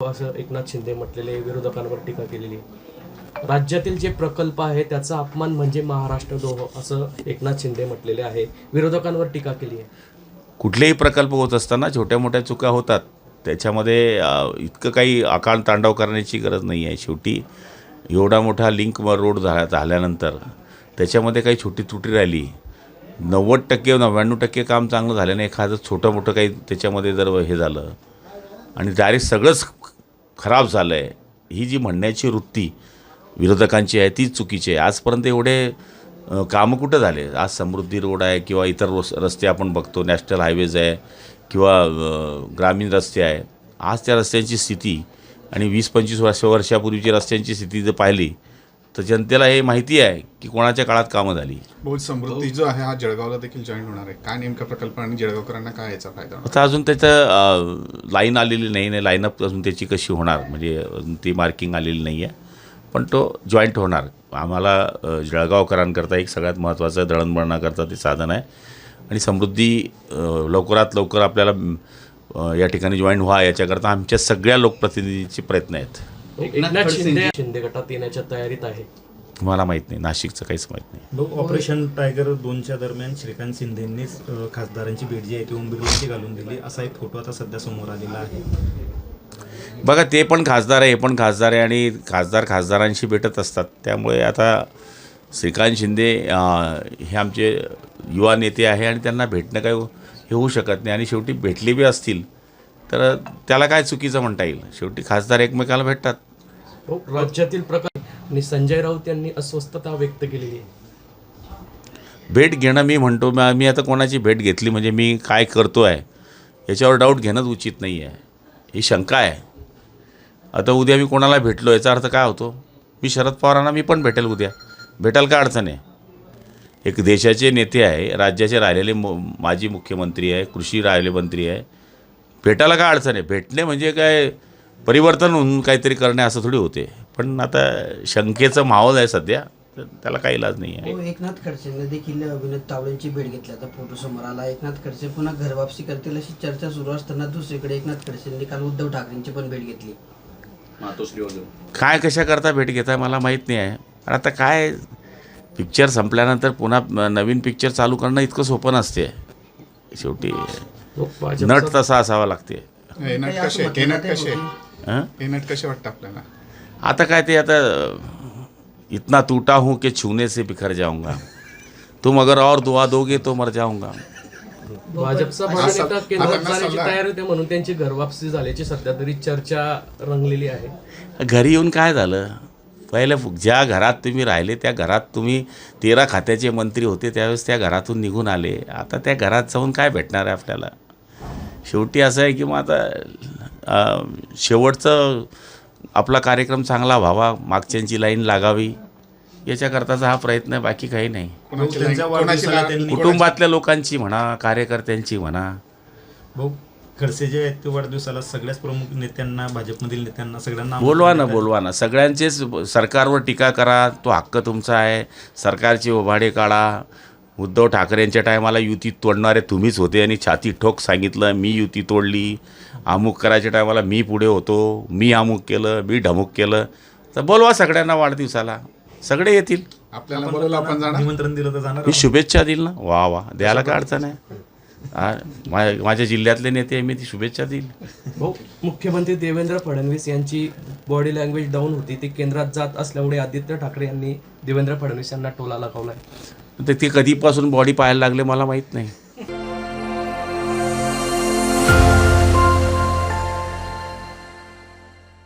असं एकनाथ शिंदे म्हटलेले, विरोधकांवर टीका केलेली आहे. राज्यातील जे प्रकल्प आहे त्याचा अपमान म्हणजे महाराष्ट्रद्रोह असं एकनाथ शिंदे म्हटलेले आहे. विरोधकांवर टीका केली आहे. कुठलेही प्रकल्प होत असताना छोट्या मोठ्या चुका होतात. त्याच्यामध्ये इतकं काही आकांड तांडव करण्याची गरज नाही आहे. शेवटी एवढा मोठा लिंक रोड झाल्यानंतर त्याच्यामध्ये काही छोटी त्रुटी राहिली, 90% 99% काम चांगलं झालं नाही, एखादं छोटं मोठं काही त्याच्यामध्ये जर हे झालं आणि डायरेक्ट सगळंच खराब झालं आहे, ही जी म्हणण्याची वृत्ती विरोधकांची आहे तीच चुकीची आहे. आजपर्यंत एवढे कामं कुठं झाले? आज समृद्धी रोड आहे किंवा इतर रस्ते आपण बघतो, नॅशनल हायवेज आहे किंवा ग्रामीण रस्ते आहे. आज त्या रस्त्यांची स्थिती आणि 20-25 वर्षापूर्वीची रस्त्यांची स्थिती जर पाहिली तर जनतेला हे माहिती आहे की कोणाच्या काळात कामं झाली. बहुत समृद्धी जो आहे हा जळगावला देखील जॉईन होणार आहे. काय नेमका प्रकल्प आणि जळगावकरांना काय याचा फायदा होणार? आता अजून त्याचं लाईन आलेली नाही, लाईनअप अजून त्याची कशी होणार म्हणजे अजून ती मार्किंग आलेली नाही आहे, पण तो जॉईंट होणार. आम्हाला जळगावकरांकरता एक सगळ्यात महत्त्वाचं दळणवळणाकरता ते साधन आहे आणि समृद्धी लवकरात लवकर आपल्याला या ठिकाणी जॉईन व्हा याच्याकरता आमच्या सगळ्या लोकप्रतिनिधींचे प्रयत्न आहेत. एकनाथ शिंदे गटात येण्याच्या तयारीत आहे. मला माहीत नाही, नाशिकचं काहीच माहीत नाही. ऑपरेशन टायगर 2च्या दरम्यान श्रीकांत शिंदेंनीच खासदारांची भेट जी आहे ती ओम बिर्लांची घालून दिली, असा एक फोटो आता सध्या समोर आलेला आहे. बघा, ते पण खासदार आहे, हे पण खासदार आहे आणि खासदारांशी भेटत असतात. त्यामुळे आता श्रीकांत शिंदे हे आमचे युवा नेते आहे आणि त्यांना भेटणं काय हे होऊ शकत नाही आणि शेवटी भेटले बी असतील तर त्याला काय चुकीचं म्हणता येईल. शेवटी खासदार एकमेकाला भेटतात. राज्यातील प्रकल्प आणि संजय राऊत यांनी अस्वस्थता व्यक्त केलेली आहे. भेट घेणं, मी म्हणतो मी आता कोणाची भेट घेतली म्हणजे मी काय करतो आहे याच्यावर डाऊट घेणंच उचित नाही आहे, ही शंका आहे. आता उद्या मी कोणाला भेटलो याचा अर्थ काय होतो? मी शरद पवारांना मी पण भेटेल उद्या, भेटायला काय अडचण आहे? एक देशाचे नेते आहे, राज्याचे राहिलेले माजी मुख्यमंत्री आहे, कृषी राहिले मंत्री आहे, भेटायला काय अडचण आहे? भेटणे म्हणजे काय परिवर्तन होऊन काहीतरी करणे असं थोडी होते. पण आता शंकेचं माहोल आहे सध्या, तर त्याला काही इलाज नाही आहे. एकनाथ खडसेंनी देखील विनोद तावडेंची भेट घेतल्याचा फोटो समोर आला. एकनाथ खडसे पुन्हा घरवापसी करतील अशी चर्चा सुरू असताना दुसरीकडे एकनाथ खडसेंनी काल उद्धव ठाकरेंची पण भेट घेतली. काय कशा करता भेट घेताय मला माहीत नाही आहे. आता काय पिक्चर संपल्यानंतर पुन्हा नवीन पिक्चर चालू करणं इतकं सोपं नसते. शेवटी नट तसा असावा लागते. हे नट कसे वाटतं आपल्याला? आता काय ते आता इतना टूटा हूँ कि छूने से बिखर जाऊंगा, तुम अगर और दुआ दोगे तो मर जाऊंगा. भाजपचा नेता केंद्रात जाण्याची तयारी होते म्हणून त्यांची घरवापसी झाल्याची सध्या तरी चर्चा रंगलेली आहे. घरी येऊन काय झालं? पहिले ज्या घरात तुम्ही राहिले त्या घरात तुम्ही 13 खात्याचे मंत्री होते त्यावेळेस त्या घरातून निघून आले. आता त्या घरात जाऊन काय भेटणार आहे आपल्याला? शेवटी असं आहे की मग आता शेवटचं आपला कार्यक्रम चांगला व्हावा, मागच्यांची लाईन लागावी याच्याकरताचा हा प्रयत्न आहे, बाकी काही नाही. कुटुंबातल्या लोकांची म्हणा, कार्यकर्त्यांची म्हणा. भाऊ, खडसे जे आहेत ते वाढदिवसाला सगळ्याच प्रमुख नेत्यांना, भाजपमधील नेत्यांना सगळ्यांना बोलवा ना. सगळ्यांचेच सरकारवर टीका करा, तो हक्क तुमचा आहे. सरकारचे ओभाडे काढा. उद्धव ठाकरेंच्या टायमाला युती तोडणारे तुम्हीच होते आणि छाती ठोक सांगितलं मी युती तोडली. अमुक करायच्या टायमाला मी पुढे होतो, मी अमुक केलं, मी ढमुक केलं. तर बोलवा सगळ्यांना वाढदिवसाला, सगळे येतील. आपल्याला बोलवलं, आपण जाणार, निमंत्रण दिलं तर जाणार. मी शुभेच्छा देईल ना. वा द्यायला काय अडचण आहे? माझ्या जिल्ह्यातले नेते आहे, मी ती शुभेच्छा देईल. भाऊ, मुख्यमंत्री देवेंद्र फडणवीस यांची बॉडी लँग्वेज डाऊन होती. ते केंद्रात जात असल्यामुळे आदित्य ठाकरे यांनी देवेंद्र फडणवीस यांना टोला लगावला आहे. ते कधीपासून बॉडी पाहायला लागले मला माहीत नाही.